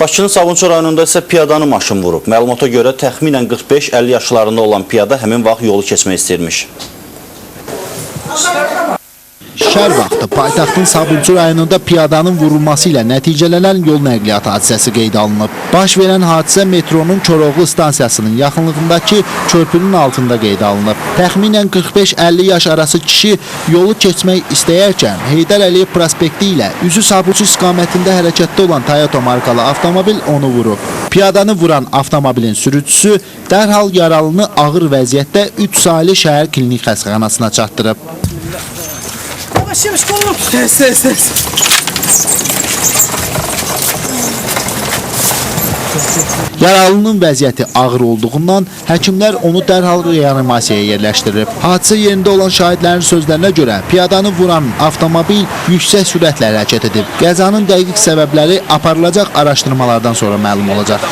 Bakının Sabunçu rayonunda isə piyadanı maşın vurub. Məlumata görə təxminən 45-50 yaşlarında olan piyada həmin vaxt yolu keçmək istəyirmiş. Şəhər vaxtı paytaxtın Sabunçu rayonunda piyadanın vurulması ilə nəticələnən yol nəqliyyat hadisəsi qeydə alınıb. Baş verən hadisə metronun Koroğlu stansiyasının yaxınlığındakı körpünün altında qeydə alınıb. Təxminən 45-50 yaş arası kişi yolu keçmək istəyərkən Heydər Əliyev prospekti ilə üzü Sabunçu istiqamətində hərəkətdə olan Toyota markalı avtomobil onu vurub. Piyadanı vuran avtomobilin sürücüsü dərhal yaralını ağır vəziyyətdə 3 saylı şəhər klinik xəstəxanasına çatdırıb. Yaralının vəziyyəti ağır olduğundan həkimlər onu dərhal reanimasiyaya yerləşdirib. Hadisə yerində olan şahidlərin sözlərinə görə piyadanı vuran avtomobil yüksək sürətlə hərəkət edib. Qəzanın dəqiq səbəbləri aparılacaq araşdırmalardan sonra məlum olacaq.